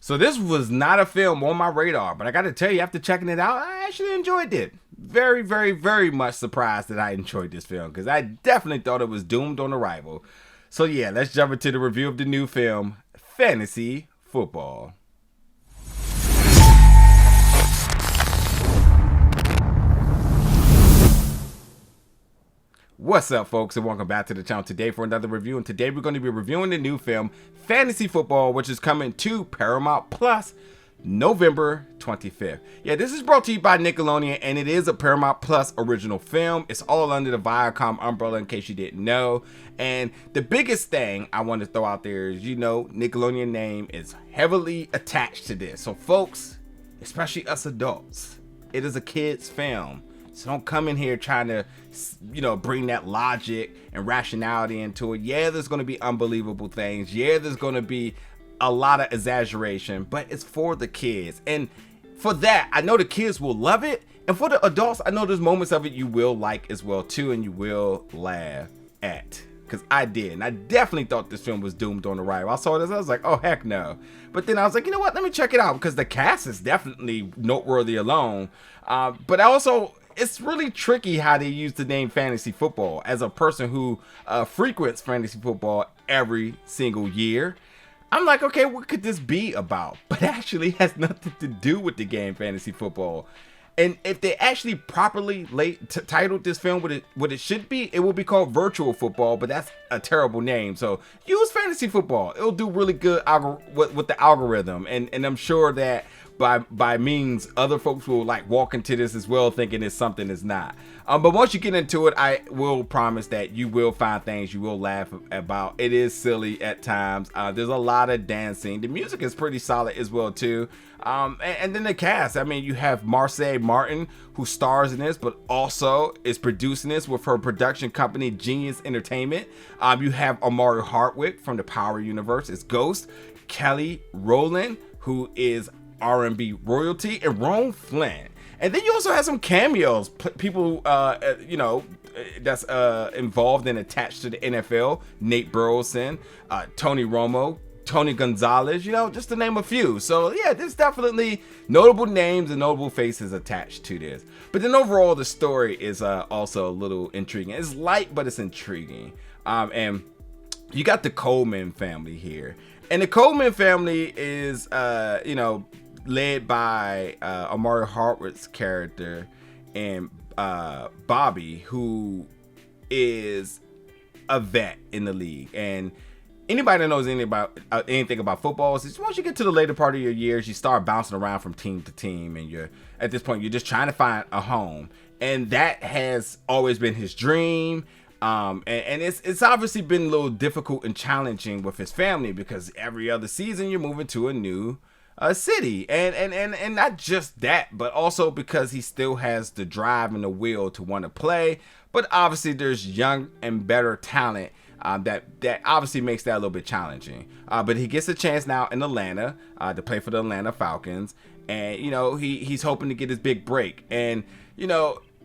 So this was not a film on my radar, but I got to tell you, after checking it out, I actually enjoyed it. Very, very, very much surprised that I enjoyed this film because I definitely thought it was doomed on arrival. So yeah, let's jump into the review of the new film, Fantasy Football. What's up, folks, and welcome back to the channel today for another review. And today we're going to be reviewing the new film Fantasy Football, which is coming to Paramount Plus November 25th. Yeah, this is brought to you by Nickelodeon, and it is a Paramount Plus original film. It's all under the Viacom umbrella, in case you didn't know. And the biggest thing I want to throw out there is, Nickelodeon name is heavily attached to this. So folks, especially us adults, it is a kid's film. So don't come in here trying to, bring that logic and rationality into it. Yeah, there's going to be unbelievable things. Yeah, there's going to be a lot of exaggeration, but it's for the kids. And for that, I know the kids will love it. And for the adults, I know there's moments of it you will like as well too, and you will laugh at. Because I did. And I definitely thought this film was doomed on arrival. I saw this, I was like, oh, heck no. But then I was like, you know what? Let me check it out. Because the cast is definitely noteworthy alone. But I also... It's really tricky how they use the name fantasy football. As a person who frequents fantasy football every single year, I'm like, okay, what could this be about? But actually has nothing to do with the game fantasy football. And if they actually properly titled this film what it should be, it will be called virtual football, but that's a terrible name. So use fantasy football. It'll do really good with the algorithm. And I'm sure that by means other folks will like walk into this as well thinking it's something it's not. But once you get into it, I will promise that you will find things you will laugh about. It is silly at times. There's a lot of dancing. The music is pretty solid as well too. And then the cast, I mean, you have Marsai Martin, who stars in this, but also is producing this with her production company, Genius Entertainment. You have Omari Hardwick from the Power Universe as Ghost, Callie, Rowland, who is R&B royalty, and Flynn. And then you also have some cameos, people, that's involved and attached to the NFL. Nate Burleson, Tony Romo, Tony Gonzalez, just to name a few. So yeah, there's definitely notable names and notable faces attached to this. But then overall, the story is also a little intriguing. It's light, but it's intriguing. And you got the Coleman family here. And the Coleman family is, led by Omari Hardwick's character and Bobby, who is a vet in the league. And anybody that knows anything about football is once you get to the later part of your years, you start bouncing around from team to team, and at this point you're just trying to find a home. And that has always been his dream. And it's obviously been a little difficult and challenging with his family because every other season you're moving to a new city, and not just that, but also because he still has the drive and the will to want to play. But obviously there's young and better talent that obviously makes that a little bit challenging. But he gets a chance now in Atlanta to play for the Atlanta Falcons, and he's hoping to get his big break. And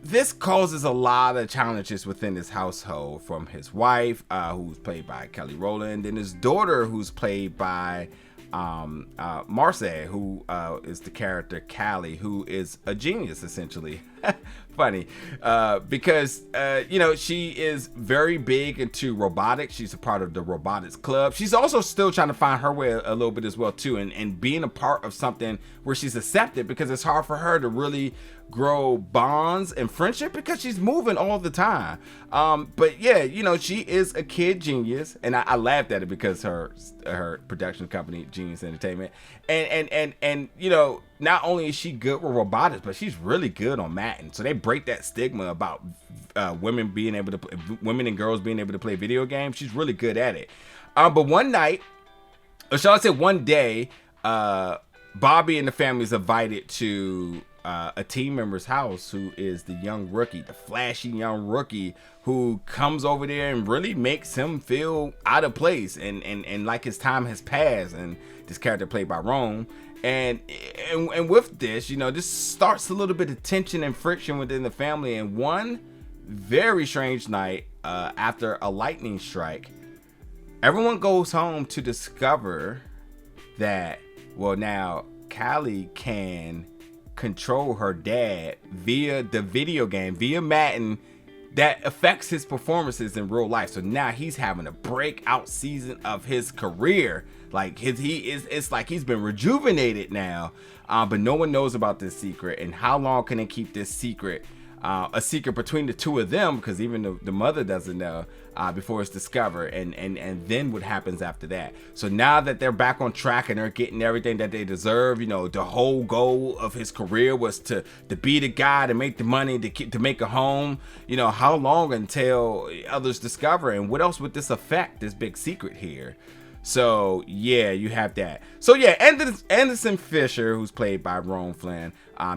this causes a lot of challenges within his household, from his wife, who's played by Callie Rowland, and his daughter, who's played by Marsai, who is the character Callie, who is a genius essentially. Funny because she is very big into robotics. She's a part of the robotics club. She's also still trying to find her way a little bit as well too, and being a part of something where she's accepted, because it's hard for her to really grow bonds and friendship because she's moving all the time. But yeah, she is a kid genius, and I laughed at it because her production company, Genius Entertainment, and not only is she good with robotics, but she's really good on Madden. So they break that stigma about women and girls being able to play video games. She's really good at it. But one night, or shall I say one day, Bobby and the family is invited to a team member's house, who is the young rookie, the flashy young rookie, who comes over there and really makes him feel out of place and like his time has passed. And this character played by Rome. And with this, this starts a little bit of tension and friction within the family. And one very strange night, after a lightning strike, everyone goes home to discover that Well, now Callie can control her dad via the video game, via Madden, that affects his performances in real life. So now he's having a breakout season of his career. Like it's like he's been rejuvenated now. But no one knows about this secret. And how long can they keep this secret? A secret between the two of them, because even the mother doesn't know before it's discovered, and then what happens after that. So now that they're back on track and they're getting everything that they deserve, you know, the whole goal of his career was to be the guy, to make the money, to make a home. You know, how long until others discover, and what else would this affect, this big secret here? So yeah, you have that. So yeah, Anderson Fisher, who's played by Flynn,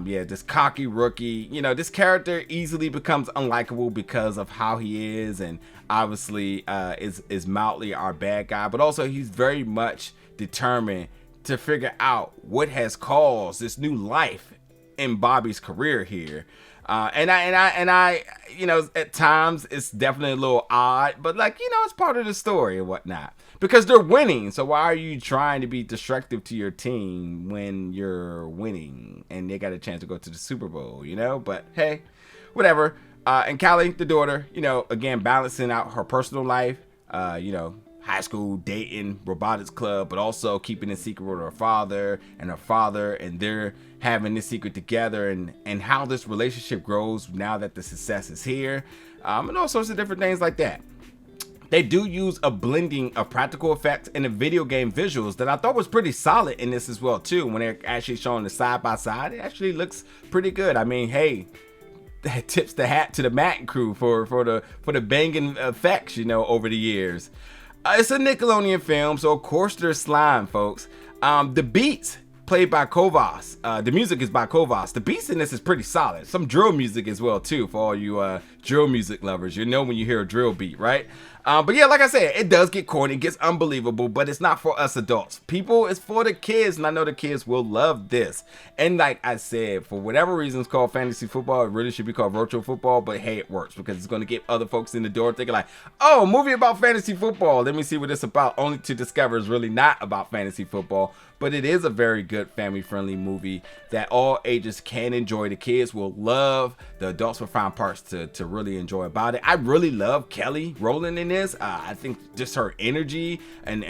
yeah, this cocky rookie. You know, this character easily becomes unlikable because of how he is, and obviously is mildly our bad guy, but also he's very much determined to figure out what has caused this new life in Bobby's career here. And I, you know, at times it's definitely a little odd, but like, you know, it's part of the story and whatnot, because they're winning. So why are you trying to be destructive to your team when you're winning and they got a chance to go to the Super Bowl, you know? But hey, whatever. And Callie, the daughter, you know, again, balancing out her personal life, you know, high school, dating, robotics club, but also keeping a secret with her father, and they're having this secret together, and how this relationship grows now that the success is here, and all sorts of different things like that. They do use a blending of practical effects and the video game visuals that I thought was pretty solid in this as well too. When they're actually showing the side by side, it actually looks pretty good. I mean, hey, that tips the hat to the Madden crew for the banging effects, you know, over the years. It's a Nickelodeon film, so of course there's slime, folks. The beats played by Kovas. The music is by Kovas. The beats in this is pretty solid. Some drill music as well too, for all you drill music lovers. You know when you hear a drill beat, right? But yeah, like I said, it does get corny, it gets unbelievable, but it's not for us adults. People, it's for the kids, and I know the kids will love this. And like I said, for whatever reason it's called fantasy football, it really should be called virtual football, but hey, it works because it's going to get other folks in the door thinking like, oh, a movie about fantasy football, let me see what it's about, only to discover it's really not about fantasy football. But it is a very good family-friendly movie that all ages can enjoy. The kids will love. The adults will find parts to really enjoy about it. I really love Callie Rowland in this. I think just her energy and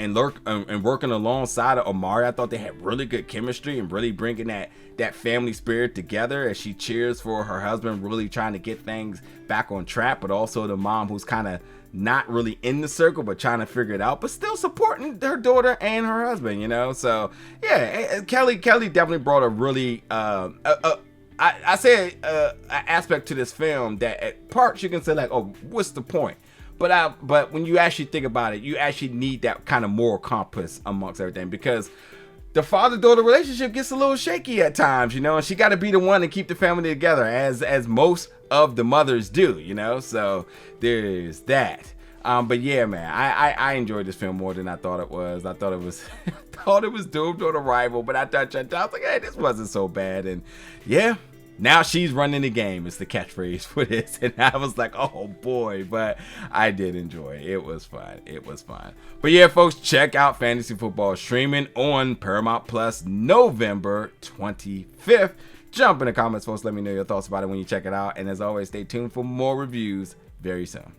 working alongside of Omari, I thought they had really good chemistry and really bringing that family spirit together as she cheers for her husband, really trying to get things back on track, but also the mom who's kind of not really in the circle but trying to figure it out, but still supporting her daughter and her husband, you know. So yeah, Callie definitely brought a really I say an aspect to this film that at parts you can say like, oh, what's the point? But when you actually think about it, you actually need that kind of moral compass amongst everything, because the father-daughter relationship gets a little shaky at times, you know, and she got to be the one to keep the family together, as most of the mothers do, you know. So there's that. But yeah, man, I enjoyed this film more than I thought it was. I thought it was thought it was doomed on arrival, but I was like, hey, this wasn't so bad. And yeah, now she's running the game is the catchphrase for this. And I was like, oh boy, but I did enjoy it. It was fun. It was fun. But yeah, folks, check out Fantasy Football streaming on Paramount Plus November 25th. Jump in the comments, folks. Let me know your thoughts about it when you check it out. And as always, stay tuned for more reviews very soon.